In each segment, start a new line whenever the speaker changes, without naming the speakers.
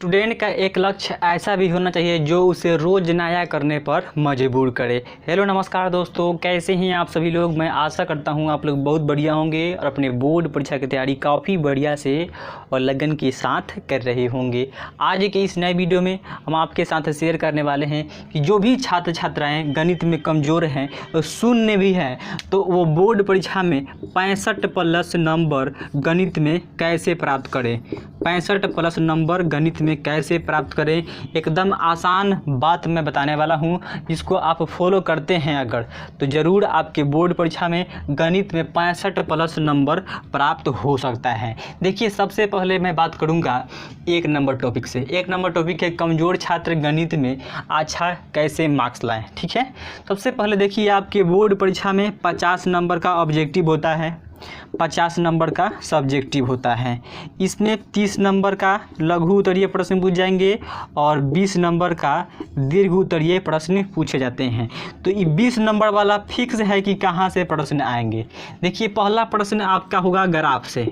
Student का एक लक्ष्य ऐसा भी होना चाहिए जो उसे रोज़ नया करने पर मजबूर करे। हेलो नमस्कार दोस्तों, कैसे हैं आप सभी लोग। मैं आशा करता हूं आप लोग बहुत बढ़िया होंगे और अपने बोर्ड परीक्षा की तैयारी काफ़ी बढ़िया से और लगन के साथ कर रहे होंगे। आज के इस नए वीडियो में हम आपके साथ शेयर करने वाले हैं कि जो भी छात्र छात्राएँ गणित में कमज़ोर हैं और शून्य भी हैं तो वो बोर्ड परीक्षा में 65+ नंबर गणित में कैसे प्राप्त करें। 65+ नंबर गणित में कैसे प्राप्त करें, एकदम आसान बात मैं बताने वाला हूं, जिसको आप फॉलो करते हैं अगर तो ज़रूर आपके बोर्ड परीक्षा में गणित में 65+ नंबर प्राप्त हो सकता है। देखिए, सबसे पहले मैं बात करूंगा 1 नंबर टॉपिक से। 1 नंबर टॉपिक है कमज़ोर छात्र गणित में अच्छा कैसे मार्क्स लाएँ। ठीक है, सबसे पहले देखिए आपके बोर्ड परीक्षा में 50 नंबर का ऑब्जेक्टिव होता है, 50 नंबर का सब्जेक्टिव होता है। इसमें 30 नंबर का लघु उत्तरीय प्रश्न पूछ जाएंगे और 20 नंबर का दीर्घ उत्तरीय प्रश्न पूछे जाते हैं। तो ये 20 नंबर वाला फिक्स है कि कहाँ से प्रश्न आएंगे। देखिए, पहला प्रश्न आपका होगा ग्राफ से।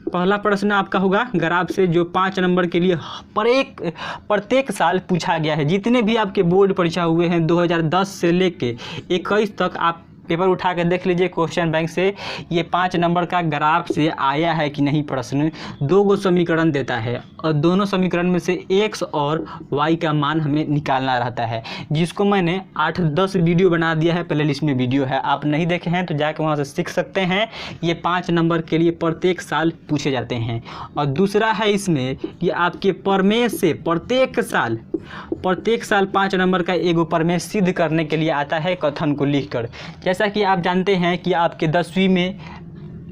पहला प्रश्न आपका होगा ग्राफ से, जो 5 नंबर के लिए प्रत्येक साल पूछा गया है। जितने भी आपके बोर्ड परीक्षा हुए हैं 2010 से लेके 21 तक आप पेपर उठा कर देख लीजिए क्वेश्चन बैंक से, ये 5 नंबर का ग्राफ से आया है कि नहीं प्रश्न। 2 समीकरण देता है और दोनों समीकरण में से x और y का मान हमें निकालना रहता है, जिसको मैंने 8-10 वीडियो बना दिया है। प्ले लिस्ट में वीडियो है, आप नहीं देखे हैं तो जाकर वहाँ से सीख सकते हैं। ये 5 नंबर के लिए प्रत्येक साल पूछे जाते हैं। और दूसरा है इसमें कि आपके प्रमेय से प्रत्येक साल 5 नंबर का एगो प्रमेय सिद्ध करने के लिए आता है कथन को लिखकर। जैसा कि आप जानते हैं कि आपके 10वीं में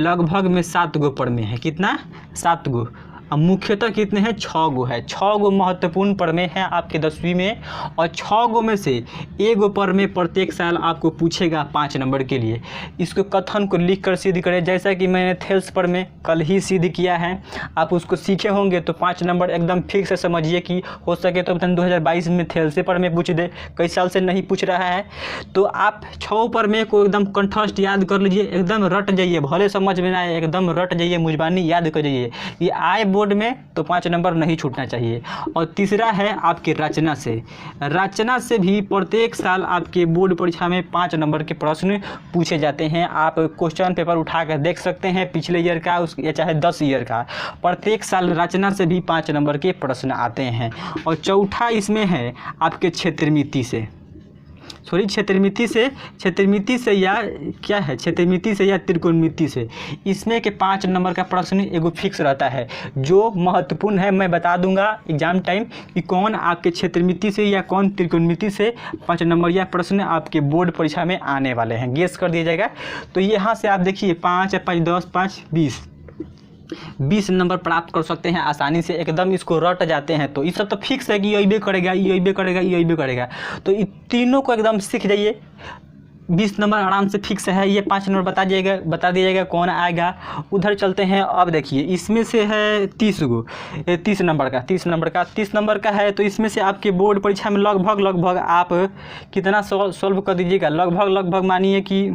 लगभग में 7 गो प्रमेय है। कितना? 7 गो। अब मुख्यतः कितने हैं? 6 गो है। 6 गो महत्वपूर्ण प्रमेय हैं आपके 10वीं में और 6 गो में से एगो प्रमेय प्रत्येक साल आपको पूछेगा 5 नंबर के लिए। इसको कथन को लिखकर सिद्ध करें, जैसा कि मैंने थेल्स प्रमेय कल ही सिद्ध किया है। आप उसको सीखे होंगे तो 5 नंबर एकदम फिक्स से समझिए कि हो सके तो 2022 में थेल्स प्रमेय पूछ दे, कई साल से नहीं पूछ रहा है। तो आप 6 प्रमेय को एकदम कंठस्थ याद कर लीजिए, एकदम रट जाइए, भले समझ में ना आए एकदम रट जाइए, मुजबानी याद कर जाइए। ये आए बोर्ड में तो 5 नंबर नहीं छूटना चाहिए। और तीसरा है आपकी रचना से। रचना से भी प्रत्येक साल आपके बोर्ड परीक्षा में 5 नंबर के प्रश्न पूछे जाते हैं। आप क्वेश्चन पेपर उठाकर देख सकते हैं, पिछले ईयर का या चाहे 10 ईयर का, प्रत्येक साल रचना से भी 5 नंबर के प्रश्न आते हैं। और चौथा इसमें है आपके क्षेत्रमिति से, क्षेत्रमिति से या क्या है, क्षेत्रमिति से या त्रिकोणमिति से। इसमें के 5 नंबर का प्रश्न एगो फिक्स रहता है जो महत्वपूर्ण है। मैं बता दूंगा एग्जाम टाइम कि कौन आपके क्षेत्रमिति से या कौन त्रिकोणमिति से 5 नंबर या प्रश्न आपके बोर्ड परीक्षा में आने वाले हैं, गेस कर दिया जाएगा। तो यहाँ से आप देखिए 5, 5, 10, 5, 20 नंबर प्राप्त कर सकते हैं आसानी से, एकदम इसको रट जाते हैं। तो ये सब तो फिक्स है कि ये भी करेगा, ये भी करेगा, ये भी करेगा। तो ये तीनों को एकदम सीख जाइए। 20 नंबर आराम से फिक्स है। ये 5 नंबर बता दिया जाएगा कौन आएगा। उधर चलते हैं। अब देखिए, इसमें से है 30 गो, 30 नंबर का है। तो इसमें से आपके बोर्ड परीक्षा में लगभग आप कितना सॉल्व कर दीजिएगा। लगभग मानिए कि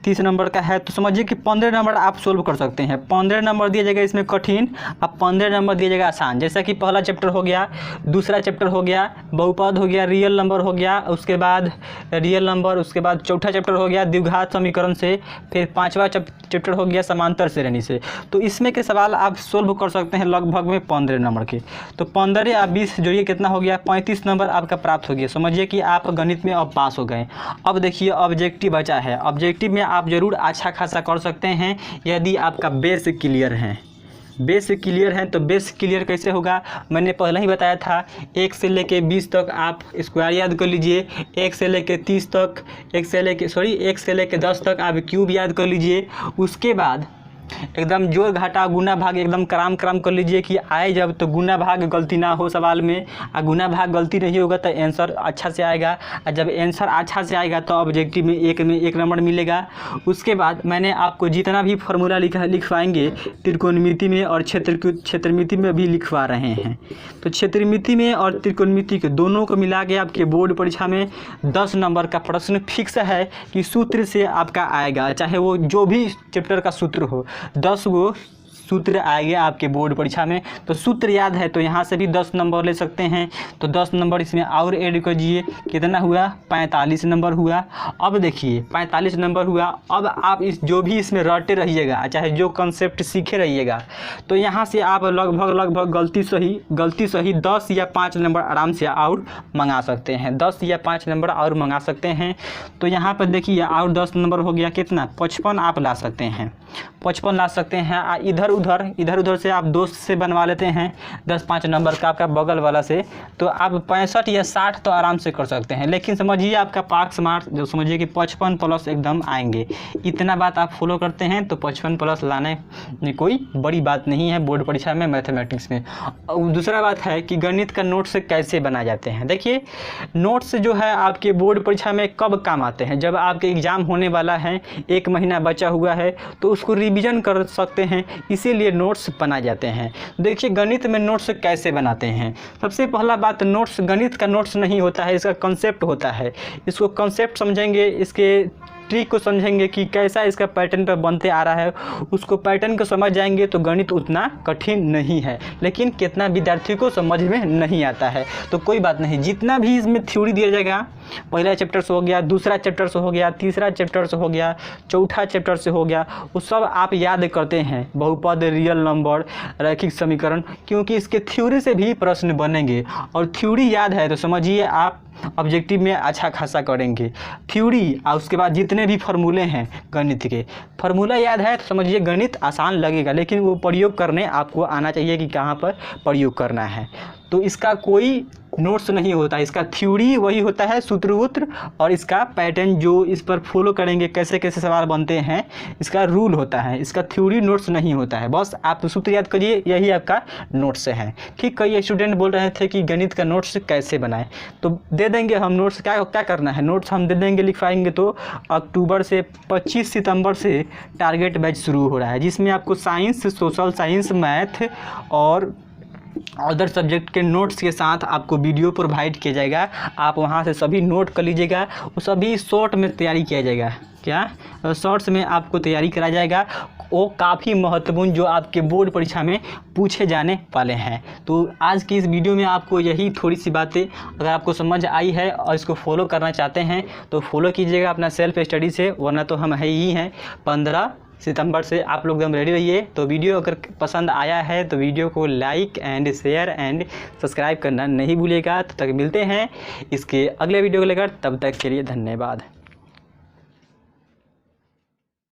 30 नंबर का है तो समझिए कि 15 नंबर आप सोल्व कर सकते हैं। 15 नंबर दिया जाएगा इसमें कठिन, अब 15 नंबर दिया जाएगा आसान। जैसा कि पहला चैप्टर हो गया, दूसरा चैप्टर हो गया बहुपद हो गया, रियल नंबर हो गया, उसके बाद रियल नंबर, उसके बाद चौथा चैप्टर हो गया द्विघात समीकरण से, फिर 5वां चैप्टर हो गया समांतर श्रेणी से। तो इसमें के सवाल आप सोल्व कर सकते हैं लगभग में 15 नंबर के। तो 15 या 20 जोड़िए कितना हो गया, 35 नंबर आपका प्राप्त हो गया। समझिए कि आप गणित में अब पास हो गए। अब देखिए ऑब्जेक्टिव बचा है। ऑब्जेक्टिव में आप ज़रूर अच्छा खासा कर सकते हैं यदि आपका बेस क्लियर है। बेस क्लियर है तो बेस क्लियर कैसे होगा, मैंने पहले ही बताया था। 1 से लेके 20 तक आप स्क्वायर याद कर लीजिए, 1 से लेके 30 तक, 1 से लेके 10 तक आप क्यूब याद कर लीजिए। उसके बाद एकदम जोड़ घाटा गुना भाग एकदम कराम कर लीजिए कि आए जब तो गुना भाग गलती ना हो सवाल में। और गुना भाग गलती नहीं होगा तो आंसर अच्छा से आएगा, और जब आंसर अच्छा से आएगा तो ऑब्जेक्टिव में 1 नंबर मिलेगा। उसके बाद मैंने आपको जितना भी फार्मूला लिखवाएंगे त्रिकोणमिति में और क्षेत्रमिति में भी लिखवा रहे हैं। तो क्षेत्रमिति में और त्रिकोणमिति के दोनों को मिला के आपके बोर्ड परीक्षा में 10 नंबर का प्रश्न फिक्स है कि सूत्र से आपका आएगा, चाहे वो जो भी चैप्टर का सूत्र हो। 10 गो सूत्र आएंगे आपके बोर्ड परीक्षा में। तो सूत्र याद है तो यहाँ से भी 10 नंबर ले सकते हैं। तो 10 नंबर इसमें और ऐड कीजिए, कितना हुआ 45 नंबर हुआ। अब देखिए 45 नंबर हुआ। अब आप इस जो भी इसमें रटे रहिएगा, चाहे जो कंसेप्ट सीखे रहिएगा, तो यहाँ से आप लगभग गलती सही 10 या 5 नंबर आराम से और मंगा सकते हैं। 10 या 5 नंबर और मंगा सकते हैं। तो यहाँ पर देखिए और 10 नंबर हो गया कितना 55 आप ला सकते हैं, 55 ला सकते हैं। इधर उधर से आप दोस्त से बनवा लेते हैं 10-5 नंबर का आपका बगल वाला से, तो आप 65 या 60 तो आराम से कर सकते हैं। लेकिन समझिए आपका पास मार्क्स जो समझिए कि 55 प्लस एकदम आएंगे। इतना बात आप फॉलो करते हैं तो 55 प्लस लाने में कोई बड़ी बात नहीं है बोर्ड परीक्षा में मैथमेटिक्स में। और दूसरा बात है कि गणित का नोट्स कैसे बनाए जाते हैं। देखिए नोट्स जो है आपके बोर्ड परीक्षा में कब काम आते हैं, जब आपके एग्ज़ाम होने वाला है, 1 महीना बचा हुआ है, तो उसको रिवीजन कर सकते हैं, इसीलिए नोट्स बनाए जाते हैं। देखिए गणित में नोट्स कैसे बनाते हैं। सबसे पहला बात, नोट्स गणित का नोट्स नहीं होता है, इसका कंसेप्ट होता है। इसको कंसेप्ट समझेंगे, इसके ट्रिक को समझेंगे कि कैसा इसका पैटर्न पर बनते आ रहा है, उसको पैटर्न को समझ जाएंगे तो गणित उतना कठिन नहीं है। लेकिन कितना विद्यार्थी को समझ में नहीं आता है, तो कोई बात नहीं, जितना भी इसमें थ्योरी दिया जाएगा, पहला चैप्टर से हो गया, दूसरा चैप्टर से हो गया, तीसरा चैप्टर से हो गया, चौथा चैप्टर से हो गया, वो सब आप याद करते हैं। बहुपद, रियल नंबर, रैखिक समीकरण, क्योंकि इसके थ्योरी से भी प्रश्न बनेंगे। और थ्योरी याद है तो समझिए आप ऑब्जेक्टिव में अच्छा खासा करेंगे। थ्योरी और उसके बाद जितने भी फार्मूले हैं गणित के, फार्मूला याद है तो समझिए गणित आसान लगेगा, लेकिन वो प्रयोग करने आपको आना चाहिए कि कहाँ पर प्रयोग करना है। तो इसका कोई नोट्स नहीं होता, इसका थ्योरी वही होता है सूत्र, और इसका पैटर्न जो इस पर फॉलो करेंगे, कैसे कैसे सवाल बनते हैं, इसका रूल होता है। इसका थ्योरी नोट्स नहीं होता है, बस आप सूत्र याद करिए, यही आपका नोट्स है। ठीक, कई स्टूडेंट बोल रहे थे कि गणित का नोट्स कैसे बनाएं, तो दे देंगे हम नोट्स। क्या करना है, नोट्स हम दे देंगे, लिखवाएंगे। तो अक्टूबर से 25 सितंबर से टारगेट बैच शुरू हो रहा है, जिसमें आपको साइंस, सोशल साइंस, मैथ और अदर सब्जेक्ट के नोट्स के साथ आपको वीडियो प्रोवाइड किया जाएगा। आप वहां से सभी नोट कर लीजिएगा, वो सभी शॉर्ट में तैयारी किया जाएगा। क्या शॉर्ट्स में आपको तैयारी कराया जाएगा, वो काफ़ी महत्वपूर्ण जो आपके बोर्ड परीक्षा में पूछे जाने वाले हैं। तो आज की इस वीडियो में आपको यही थोड़ी सी बातें अगर आपको समझ आई है और इसको फॉलो करना चाहते हैं तो फॉलो कीजिएगा अपना सेल्फ स्टडी से, वरना तो हम है ही हैं। 15 सितंबर से आप लोग एकदम रेडी रहिए। तो वीडियो अगर पसंद आया है तो वीडियो को like and share and subscribe करना नहीं भूलिएगा। तब तक मिलते हैं इसके अगले वीडियो को लेकर, तब तक के लिए धन्यवाद।